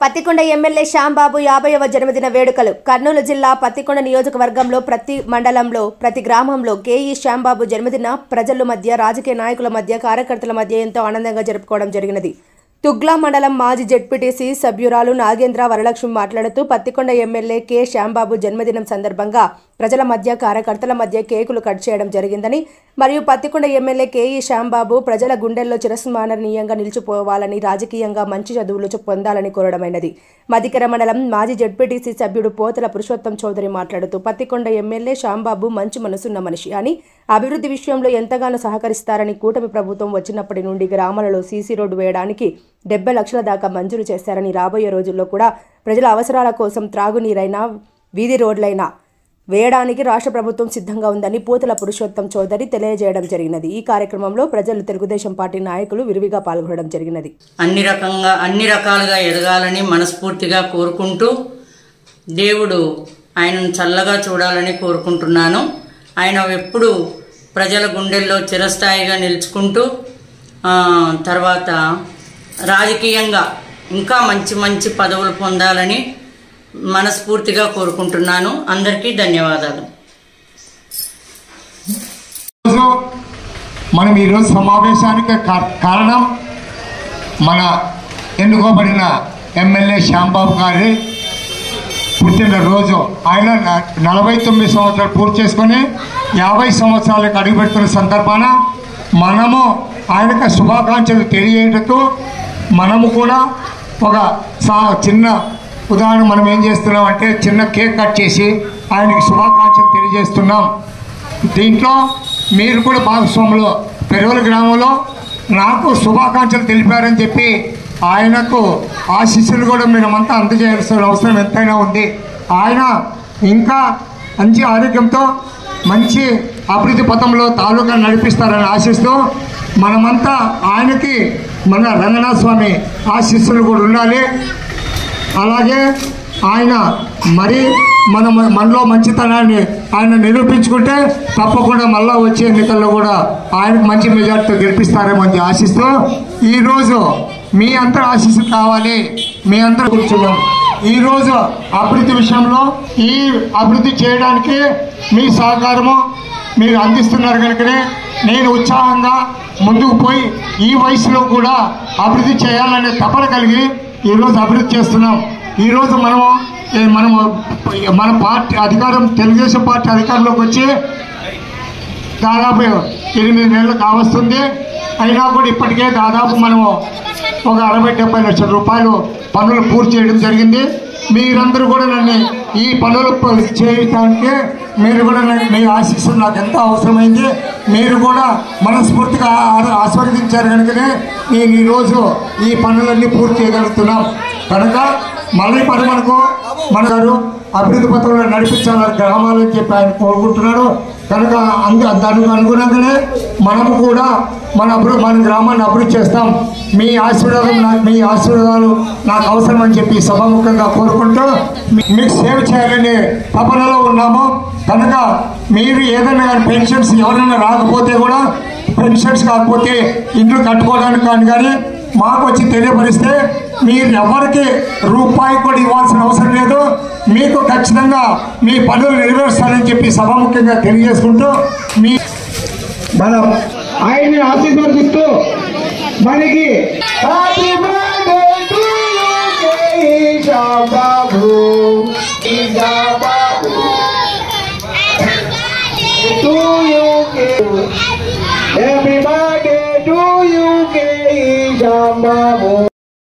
Pattikonda MLA Shyam Babu 50వ జన్మదిన వేడుకలు కర్నూలు జిల్లా పత్తికొండ నియోజకవర్గంలో ప్రతి మండలంలో ప్రతి గ్రామంలో కేఈ శ్యాంబాబు జన్మదిన ప్రజల మధ్య రాజకీయ నాయకుల మధ్య కార్యకర్తల మధ్య ఎంతో ఆనందంగా జరుపుకోవడం జరిగినది। తుగ్లా మండలం మాజీ జెడ్పీటీసీ సభ్యురాలు నాగేంద్ర వరలక్ష్మి మాట్లాడుతూ పత్తికొండ ఎమ్మెల్యే కె శ్యాంబాబు జన్మదినం సందర్భంగా ప్రజల మధ్య కార్యకర్తల మధ్య కేకులు కట్ చేయడం జరిగిందని మరియు పత్తికొండ ఎమ్మెల్యే కేఈ శ్యాంబాబు ప్రజల గుండెల్లో చిరస్మరణీయంగా నిలిచిపోవాలని రాజకీయంగా మంచి చదువులు పొందాలని కోరడమైనది। మదికర మండలం మాజీ జెడ్పీటీసీ సభ్యుడు పోతల పురుషోత్తం చౌదరి మాట్లాడుతూ పత్తికొండ ఎమ్మెల్యే శ్యాంబాబు మంచి మనసున్న మనిషి అని అభివృద్ధి విషయంలో ఎంతగానో సహకరిస్తారని కూటమి ప్రభుత్వం వచ్చినప్పటి నుండి గ్రామాలలో సీసీ రోడ్డు వేయడానికి 70 లక్షల దాకా మంజూరు చేశారని రాబోయే రోజుల్లో కూడా ప్రజల అవసరాల కోసం త్రాగునీరైనా వీధి రోడ్లైనా వేయడానికి రాష్ట్ర ప్రభుత్వం సిద్ధంగా ఉందని పోతల పురుషోత్తం చౌదరి తెలియజేయడం జరిగినది। ఈ కార్యక్రమంలో ప్రజలు తెలుగుదేశం పార్టీ నాయకులు విరివిగా పాల్గొనడం జరిగినది। అన్ని రకాలుగా ఎదగాలని మనస్ఫూర్తిగా కోరుకుంటూ దేవుడు ఆయనను చల్లగా చూడాలని కోరుకుంటున్నాను। ఆయన ఎప్పుడు ప్రజల గుండెల్లో చిరస్థాయిగా నిలుచుకుంటూ తర్వాత రాజకీయంగా ఇంకా మంచి పదవులు పొందాలని మనస్ఫూర్తిగా కోరుకుంటున్నాను। అందరికీ ధన్యవాదాలు। మనం ఈరోజు సమావేశానికి కారణం మన ఎన్నుకోబడిన ఎమ్మెల్యే శ్యాంబాబు గారి పుట్టినరోజు। ఆయన 49 సంవత్సరాలు పూర్తి చేసుకొని 50 సంవత్సరాలకు అడుగుపెడుతున్న సందర్భాన మనము ఆయనకు శుభాకాంక్షలు తెలియజేయటకు మనము కూడా ఒక చిన్న ఉదాహరణ మనం ఏం చేస్తున్నాం అంటే చిన్న కేక్ కట్ చేసి ఆయనకి శుభాకాంక్షలు తెలియజేస్తున్నాం। దీంట్లో మీరు కూడా భాగస్వాములు పెరువల గ్రామంలో నాకు శుభాకాంక్షలు తెలిపారని చెప్పి ఆయనకు ఆశీస్సులు కూడా మీరంతా అందజేయాల్సిన అవసరం ఎంతైనా ఉంది। ఆయన ఇంకా మంచి ఆరోగ్యంతో మంచి అభివృద్ధి పథంలో తాలూకా నడిపిస్తారని ఆశిస్తూ మనమంతా ఆయనకి మన రంగనాథ స్వామి ఆశీస్సులు కూడా ఉండాలి। అలాగే ఆయన మరి మనలో మంచితనాన్ని ఆయన నిరూపించుకుంటే తప్పకుండా మళ్ళా వచ్చే ఎన్నికల్లో కూడా ఆయనకు మంచి మెజార్టీతో గెలిపిస్తారేమో అని ఆశిస్తూ ఈరోజు మీ అందరూ ఆశీస్సులు కావాలి। మీ అందరూ కూర్చున్నాం ఈరోజు అభివృద్ధి విషయంలో ఈ అభివృద్ధి చేయడానికి మీ సహకారము మీరు అందిస్తున్నారు కనుకనే నేను ఉత్సాహంగా ముందుకు పోయి ఈ వయసులో కూడా అభివృద్ధి చేయాలనే తపన కలిగి ఈరోజు అభివృద్ధి చేస్తున్నాం। ఈరోజు మన పార్టీ అధికారం తెలుగుదేశం పార్టీ అధికారంలోకి వచ్చి దాదాపు 8 నెలలు కావస్తుంది। అయినా కూడా ఇప్పటికే దాదాపు మనము ఒక 60-70 లక్షల రూపాయలు పనులు పూర్తి చేయడం జరిగింది। మీరందరూ కూడా నన్ను ఈ పనులు చేయడానికి మీరు కూడా మీ ఆశీస్సులు నాకు ఎంతో అవసరమైంది। మీరు కూడా మనస్ఫూర్తిగా ఆస్వాదించారు కనుకనే నేను ఈరోజు ఈ పనులన్నీ పూర్తి చేయగలుగుతున్నాం కనుక మళ్ళీ మన గారు అభివృద్ధి పథంలో నడిపించాలని గ్రామాలని చెప్పి ఆయన కోరుకుంటున్నాడు కనుక దానికి అనుగుణంగానే మనము కూడా మన గ్రామాన్ని అభివృద్ధి చేస్తాం। మీ ఆశీర్వాదాలు నాకు అవసరం అని చెప్పి సభాముఖంగా కోరుకుంటూ మీకు సేవ చేయాలని తపనలో ఉన్నాము కనుక మీరు ఏదైనా కానీ పెన్షన్స్ ఎవరైనా రాకపోతే కూడా పెన్షన్స్ కాకపోతే ఇంట్లో కట్టుకోవడానికి కానీ మాకు వచ్చి తెలియపరిస్తే మీరు ఎవరికి రూపాయి కూడా ఇవ్వాల్సిన అవసరం లేదు। మీకు ఖచ్చితంగా మీ పనులు నెరవేరుస్తారని చెప్పి సభాముఖ్యంగా తెలియజేసుకుంటూ మనం ఆయన్ని ఆశీర్వదిస్తూ మనకి Happy birthday to you, K. Shambabu.